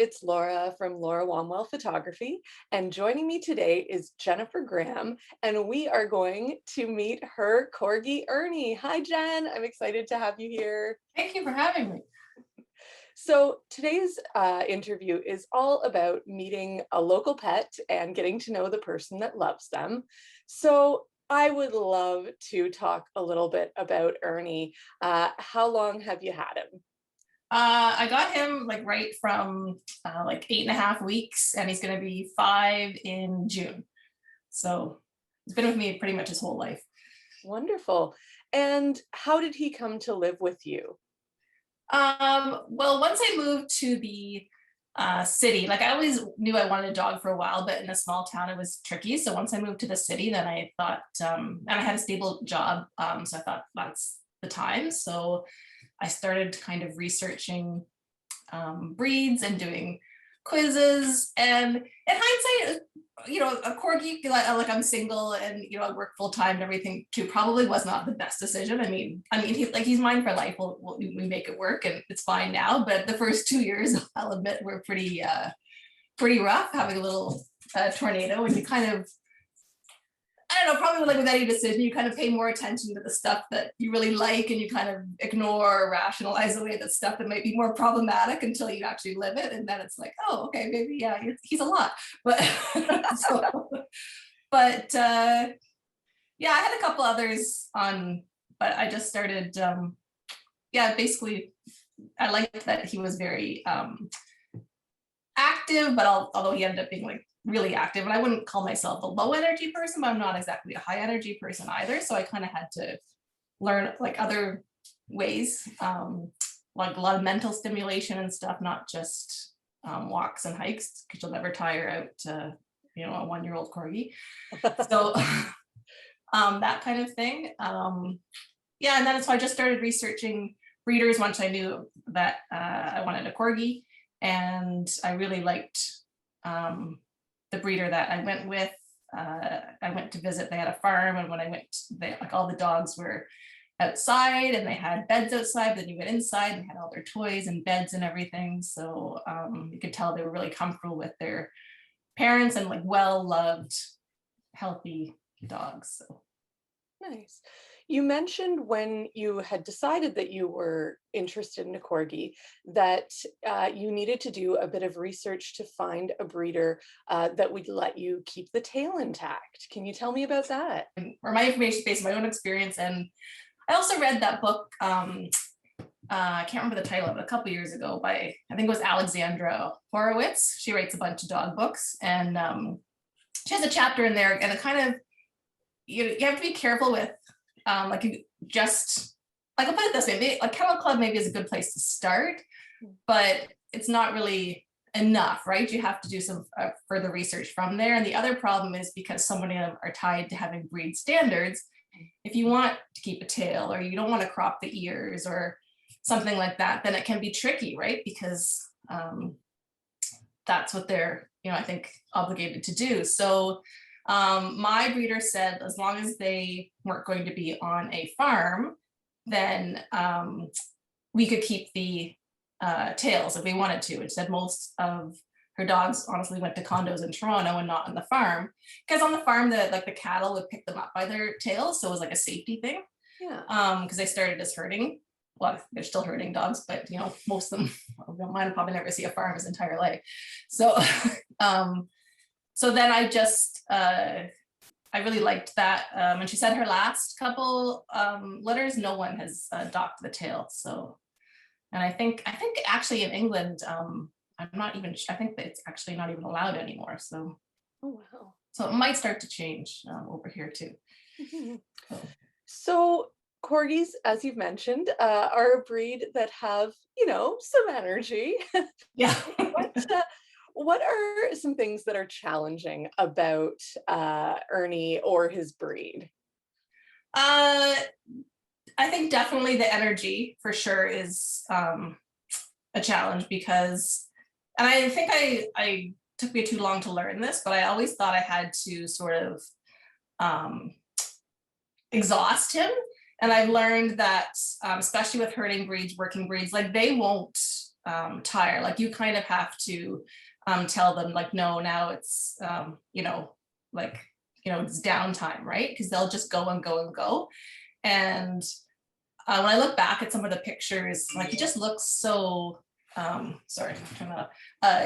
it's Laura from Laura Wamwell Photography, and joining me today is Jennifer Graham, and we are going to meet her corgi, Ernie. Hi, Jen. I'm excited to have you here. Thank you for having me. So today's interview is all about meeting a local pet and getting to know the person that loves them. So I would love to talk a little bit about Ernie. How long have you had him? I got him like right from like 8.5 weeks, and he's going to be 5 in June. So he's been with me pretty much his whole life. Wonderful. And how did he come to live with you? Well, once I moved to the city, like I always knew I wanted a dog for a while, but in a small town it was tricky. So once I moved to the city, then I thought, and I had a stable job, so I thought that's the time. So I started kind of researching breeds and doing quizzes. And in hindsight, a corgi, like I'm single and I work full time and everything too, probably was not the best decision. I mean, he's mine for life. We make it work, and it's fine now. But the first 2 years, I'll admit, were pretty rough. Having a little tornado, and you kind of, I don't know, probably like with any decision, you kind of pay more attention to the stuff that you really like, and you kind of ignore or rationalize away the stuff that might be more problematic until you actually live it. And then it's like, oh, okay, maybe, yeah, he's a lot. But, yeah, I had a couple others on, but I just started, yeah, basically, I liked that he was very active, but although he ended up being like really active, and I wouldn't call myself a low energy person, but I'm not exactly a high energy person either. So I kind of had to learn like other ways, like a lot of mental stimulation and stuff, not just walks and hikes, because you'll never tire out, a 1-year-old corgi. So that kind of thing. Yeah, and then so I just started researching breeders once I knew that I wanted a corgi, and I really liked the breeder that I went with. I went to visit, they had a farm, and when I went, like all the dogs were outside and they had beds outside, then you went inside and had all their toys and beds and everything. So you could tell they were really comfortable with their parents and like well-loved, healthy dogs. So. Nice. You mentioned when you had decided that you were interested in a corgi that you needed to do a bit of research to find a breeder that would let you keep the tail intact. Can you tell me about that? Or my information based on my own experience. And I also read that book, I can't remember the title of it, a couple years ago, by, I think it was Alexandra Horowitz. She writes a bunch of dog books, and she has a chapter in there, and it kind of, you have to be careful with, like, you just, like, I'll put it this way, maybe, like Kennel Club maybe is a good place to start, but it's not really enough, right? You have to do some further research from there. And the other problem is, because so many of them are tied to having breed standards, if you want to keep a tail, or you don't want to crop the ears or something like that, then it can be tricky, right? Because that's what they're, I think, obligated to do. So my breeder said as long as they weren't going to be on a farm, then we could keep the tails if we wanted to. It said most of her dogs honestly went to condos in Toronto and not on the farm, because on the farm the cattle would pick them up by their tails, so it was like a safety thing. Yeah. Because they started as herding. Well, they're still herding dogs, but most of them, mine will probably never see a farm his entire life. So so then I just I really liked that. And she said her last couple litters, no one has docked the tail. So, and I think actually in England, I'm not even, I think that it's actually not even allowed anymore. So, Oh, wow. So it might start to change over here too. So corgis, as you've mentioned, are a breed that have, some energy. Yeah. What are some things that are challenging about Ernie or his breed? I think definitely the energy for sure is a challenge, because, and I think I took me too long to learn this, but I always thought I had to sort of exhaust him. And I've learned that, especially with herding breeds, working breeds, like they won't tire. Like you kind of have to tell them like, no, now it's, like, it's downtime, right? Because they'll just go and go and go. And when I look back at some of the pictures, like he just looks so, sorry,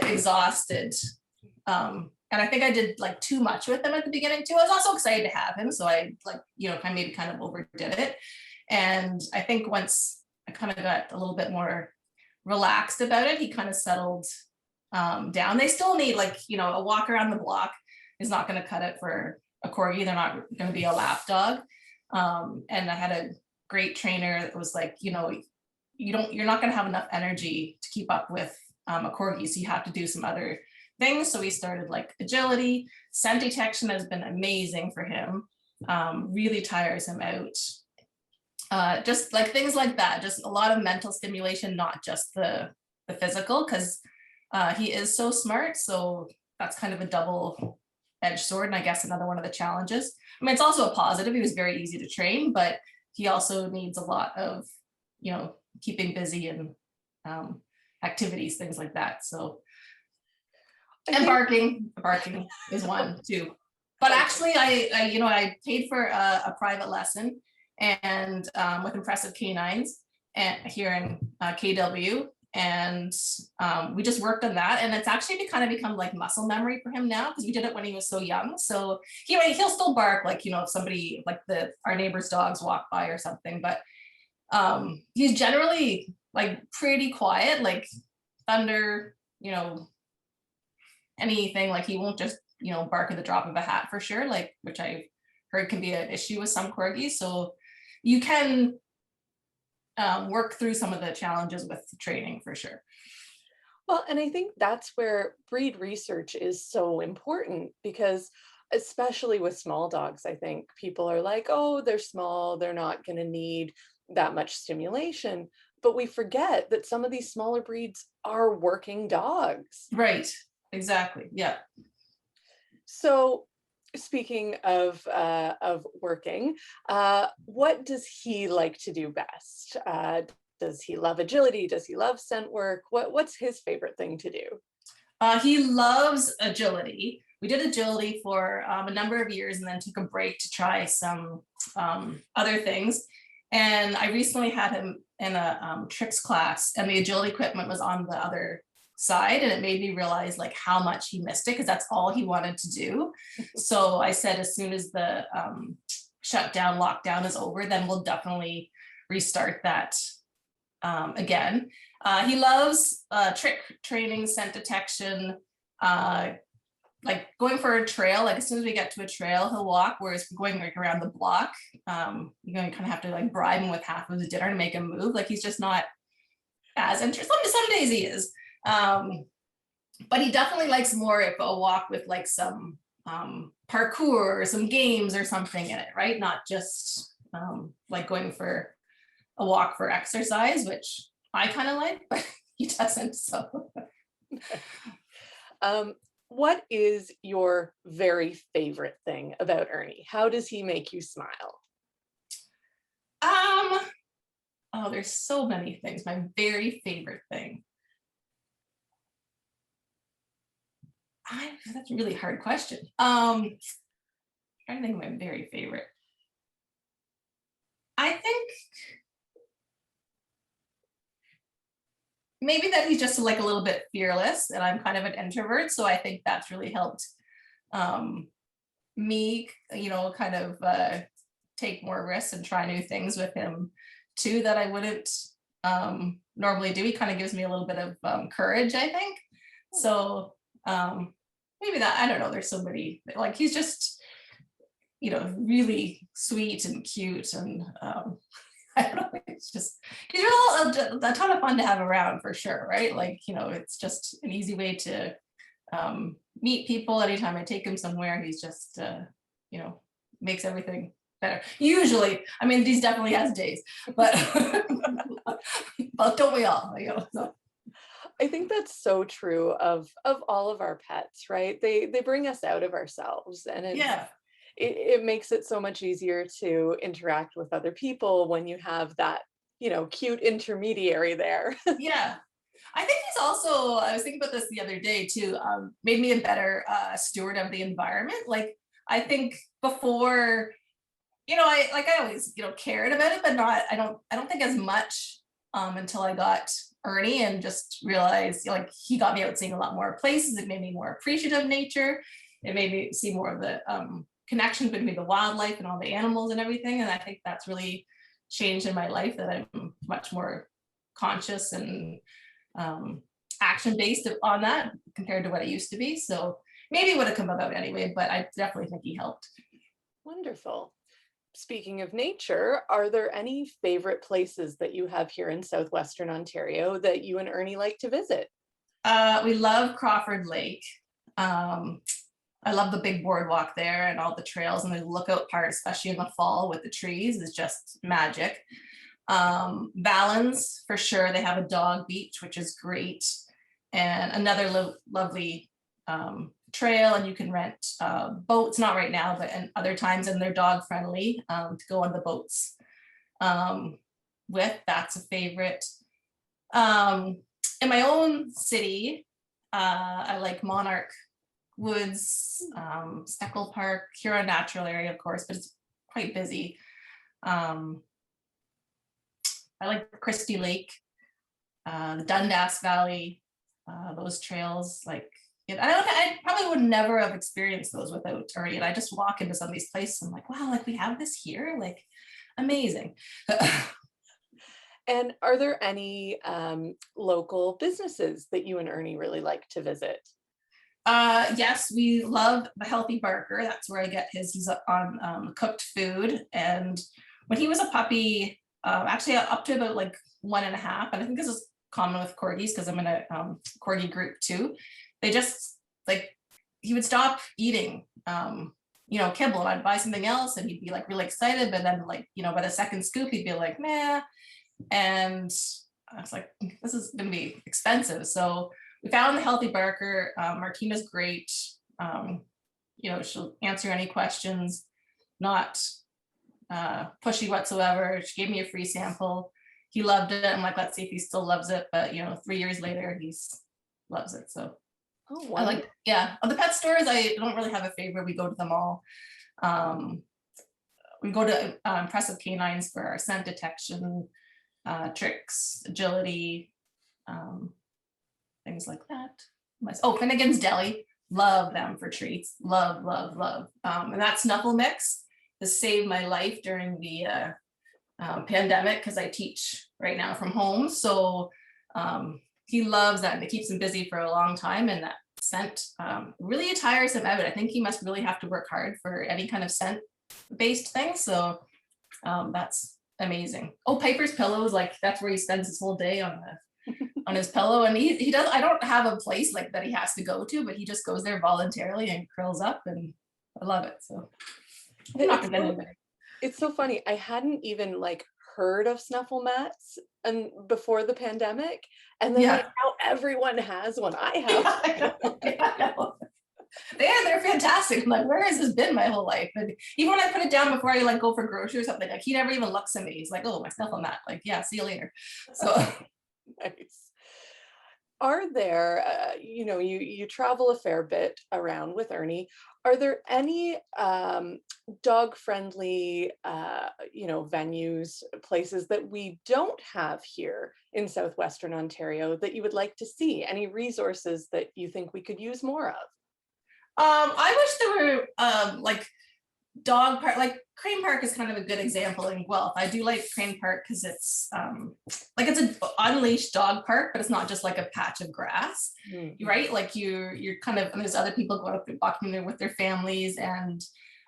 exhausted. And I think I did like too much with him at the beginning too. I was also excited to have him. So I like, kind of overdid it. And I think once I kind of got a little bit more relaxed about it, he kind of settled down. They still need like, a walk around the block is not going to cut it for a corgi. They're not going to be a lap dog. And I had a great trainer that was like, you're not going to have enough energy to keep up with a corgi. So you have to do some other things. So we started like agility. Scent detection has been amazing for him. Really tires him out. Just like things like that, just a lot of mental stimulation, not just the physical, because he is so smart. So that's kind of a double-edged sword. And I guess another one of the challenges. I mean, it's also a positive. He was very easy to train, but he also needs a lot of, keeping busy and activities, things like that. So, and barking is one too. But actually, I paid for a private lesson and with Impressive Canines and here in KW, and we just worked on that, and it's actually kind of become like muscle memory for him now because we did it when he was so young. So he'll still bark, like if somebody like our neighbor's dogs walk by or something, but he's generally like pretty quiet, like thunder, anything. Like he won't just bark at the drop of a hat for sure, like, which I heard can be an issue with some corgis. So you can work through some of the challenges with training for sure. Well, and I think that's where breed research is so important, because especially with small dogs, I think people are like, oh, they're small, they're not going to need that much stimulation. But we forget that some of these smaller breeds are working dogs. Right, exactly, yeah. So speaking of working, what does he like to do best? Does he love agility? Does he love scent work? What's his favorite thing to do? He loves agility. We did agility for a number of years and then took a break to try some other things. And I recently had him in a tricks class, and the agility equipment was on the other side, and it made me realize like how much he missed it, because that's all he wanted to do. So I said, as soon as the shutdown lockdown is over, then we'll definitely restart that again. He loves trick training, scent detection, like going for a trail. Like as soon as we get to a trail, he'll walk, whereas going like around the block, you're gonna kind of have to like bribe him with half of his dinner to make him move. Like he's just not as interested. Some days he is. But he definitely likes more of a walk with like some parkour or some games or something in it, right? Not just like going for a walk for exercise, which I kind of like, but he doesn't. So what is your very favorite thing about Ernie? How does he make you smile? Oh, there's so many things. My very favorite thing. That's a really hard question. I'm trying to think of my very favorite. I think maybe that he's just like a little bit fearless, and I'm kind of an introvert, so I think that's really helped me, kind of take more risks and try new things with him too that I wouldn't normally do. He kind of gives me a little bit of courage, I think. So maybe that, I don't know, there's so many, like he's just really sweet and cute, and I don't know, it's just, he's really a ton of fun to have around for sure, right? Like it's just an easy way to meet people. Anytime I take him somewhere, he's just makes everything better. Usually, I mean, these definitely has days, but but don't we all? So. I think that's so true of all of our pets, right? They bring us out of ourselves, and it makes it so much easier to interact with other people when you have that, cute intermediary there. Yeah. I think he's also, I was thinking about this the other day too, made me a better steward of the environment. Like, I think before, I always, cared about it, but I don't think as much until I got Ernie and just realized, like, he got me out seeing a lot more places. It made me more appreciative of nature. It made me see more of the connection between the wildlife and all the animals and everything. And I think that's really changed in my life, that I'm much more conscious and action based on that compared to what it used to be. So maybe it would have come about anyway, but I definitely think he helped. Wonderful. Speaking of nature, are there any favorite places that you have here in southwestern Ontario that you and Ernie like to visit? We love Crawford Lake. Um, I love the big boardwalk there and all the trails, and the lookout part, especially in the fall with the trees, is just magic. Valens, for sure, they have a dog beach, which is great, and another lovely trail, and you can rent boats, not right now, but and other times, and they're dog friendly to go on the boats with. That's a favorite. In my own city, I like Monarch Woods, Steckle Park, Huron Natural Area, of course, but it's quite busy. I like Christie Lake, the Dundas Valley, those trails. Like, I probably would never have experienced those without Ernie. And I just walk into some of these places, I'm like, wow, like we have this here, like amazing. And are there any local businesses that you and Ernie really like to visit? Yes, we love the Healthy Barker. That's where I get he's on cooked food. And when he was a puppy, actually up to about like 1.5, and I think this is common with corgis because I'm in a corgi group too. They just, like, he would stop eating kibble, and I'd buy something else and he'd be like really excited, but then, like, by the second scoop he'd be like, nah. And I was like, this is gonna be expensive. So we found the Healthy Barker. Martina's great. She'll answer any questions, not pushy whatsoever. She gave me a free sample. He loved it. I'm like, let's see if he still loves it. But 3 years later, loves it. So I like, yeah. Of the pet stores, I don't really have a favorite. We go to them all. We go to Impressive Canines for our scent detection, tricks, agility, things like that. Finnegan's Deli, love them for treats. Love, love, love. And that Snuffle Mix has saved my life during the pandemic, because I teach right now from home. So he loves that, and it keeps him busy for a long time. And that scent really tires him out. I think he must really have to work hard for any kind of scent based thing. So that's amazing. Piper's Pillows, like that's where he spends his whole day on his pillow. And he does, I don't have a place like that he has to go to, but he just goes there voluntarily and curls up, and I love it. So it's so funny. I hadn't even like heard of snuffle mats and before the pandemic, and then like now everyone has one. I have. I know. They're fantastic. I'm like, where has this been my whole life? And even when I put it down before I like go for groceries or something, like he never even looks at me. He's like, oh, my snuffle mat. Like, yeah, see you later. So nice. Are there, you travel a fair bit around with Ernie. Are there any dog-friendly, venues, places that we don't have here in southwestern Ontario that you would like to see? Any resources that you think we could use more of? I wish there were like dog park, like Crane Park is kind of a good example in Guelph. I do like Crane Park because it's like it's an unleashed dog park, but it's not just like a patch of grass, right? Like you're kind of, and there's other people going up walking there with their families, and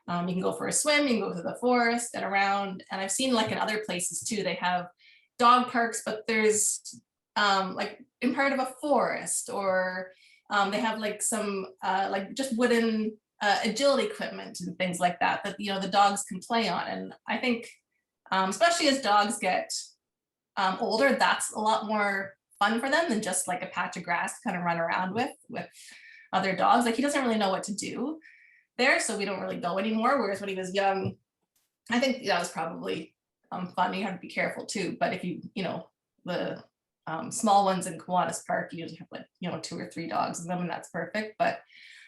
you can go for a swim, you can go through the forest and around. And I've seen like in other places too, they have dog parks, but there's like in part of a forest, or they have like some like just wooden agility equipment and things like that the dogs can play on. And I think especially as dogs get older, that's a lot more fun for them than just like a patch of grass to kind of run around with other dogs. Like he doesn't really know what to do there, so we don't really go anymore. Whereas when he was young, I think that was probably fun. You have to be careful too, but if the small ones in Kiwanis Park, you usually have like, 2 or 3 dogs in them, and that's perfect. But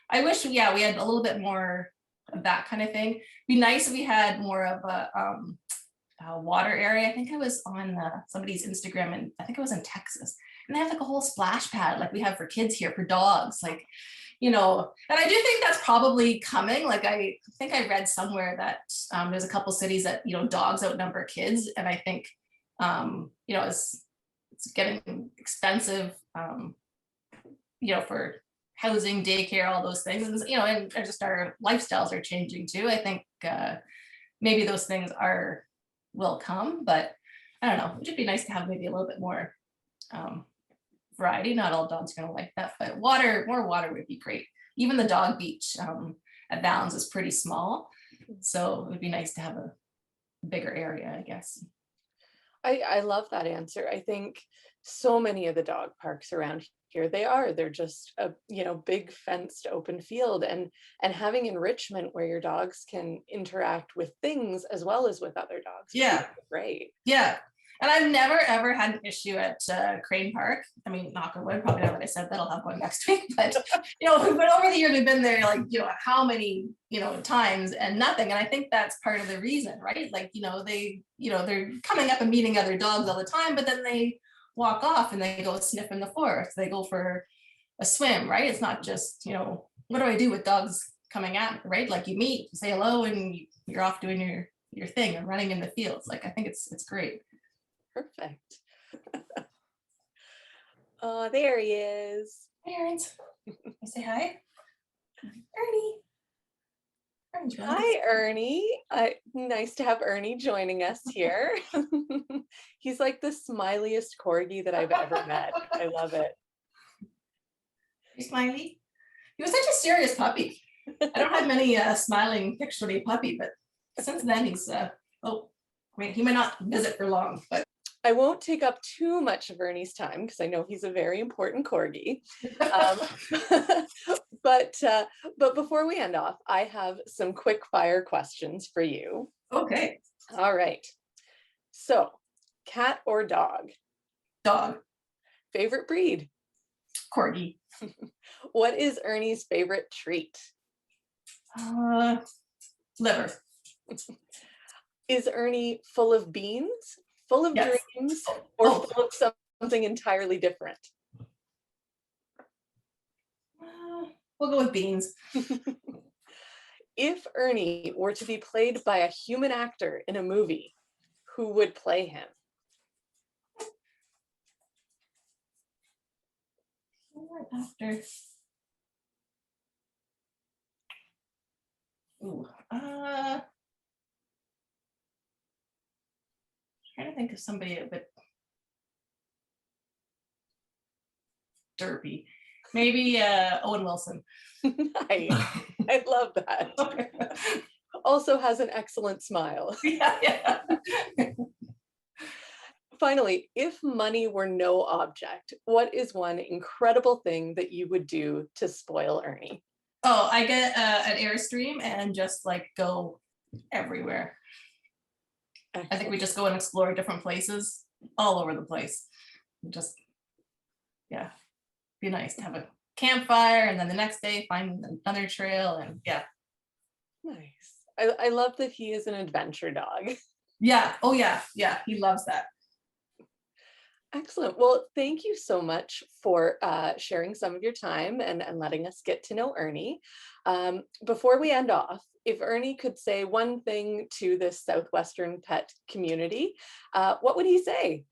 I wish, yeah, we had a little bit more of that kind of thing. Be nice if we had more of a water area. I think I was on somebody's Instagram, and I think it was in Texas, and they have like a whole splash pad like we have for kids here for dogs, like, and I do think that's probably coming. Like I think I read somewhere that there's a couple cities that dogs outnumber kids, and I think it's getting expensive, for housing, daycare, all those things, and just our lifestyles are changing too. I think maybe those things will come, but I don't know. It would be nice to have maybe a little bit more variety. Not all dogs are going to like that, but more water would be great. Even the dog beach at Valens is pretty small, so it would be nice to have a bigger area, I guess. I love that answer. I think so many of the dog parks around here, they're just a big fenced open field, and having enrichment where your dogs can interact with things as well as with other dogs. Yeah, great. Yeah, and I've never ever had an issue at Crane Park. I mean, knock on wood, probably not what I said that I'll have one next week, but but over the years we've been there like how many times and nothing, and I think that's part of the reason, right? Like they're coming up and meeting other dogs all the time, but then they walk off and they go sniff in the forest, they go for a swim, right? It's not just what do I do with dogs coming at me, right? Like you meet, say hello, and you're off doing your thing and running in the fields. Like I think it's great. Perfect. Oh, there he is. Hey, Aaron. Say hi. Ernie. Hi, Ernie. Nice to have Ernie joining us here. He's like the smiliest corgi that I've ever met. I love it. You smiley? He was such a serious puppy. I don't have many smiling pictures of a puppy, but since then he's he might not visit for long, but I won't take up too much of Ernie's time because I know he's a very important corgi. But before we end off, I have some quick fire questions for you. Okay. All right. So, cat or dog? Dog. Favorite breed? Corgi. What is Ernie's favorite treat? Liver. Is Ernie full of beans, full of dreams, or full of something entirely different? We'll go with beans. If Ernie were to be played by a human actor in a movie, who would play him? Actor. Ooh. Trying to think of somebody a bit derpy. Maybe Owen Wilson. I love that. Also has an excellent smile. Yeah. Finally, if money were no object, what is one incredible thing that you would do to spoil Ernie? Oh, I get an Airstream and just like go everywhere. Excellent. I think we just go and explore different places all over the place. Just, yeah, be nice to have a campfire, and then the next day find another trail, and yeah. Nice. I love that he is an adventure dog. Yeah. Oh yeah. Yeah. He loves that. Excellent. Well, thank you so much for sharing some of your time and letting us get to know Ernie. Before we end off, if Ernie could say one thing to this Southwestern pet community, what would he say?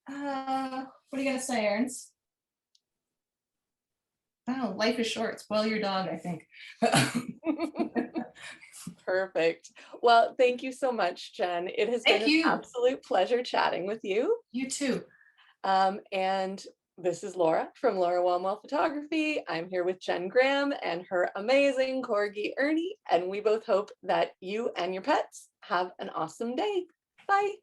What are you going to say, Ernst? Oh, life is short. Spoil your dog, I think. Perfect. Well, thank you so much, Jen. It has been an absolute pleasure chatting with you. You too. And this is Laura from Laura Womwell Photography. I'm here with Jen Graham and her amazing corgi, Ernie, and we both hope that you and your pets have an awesome day. Bye.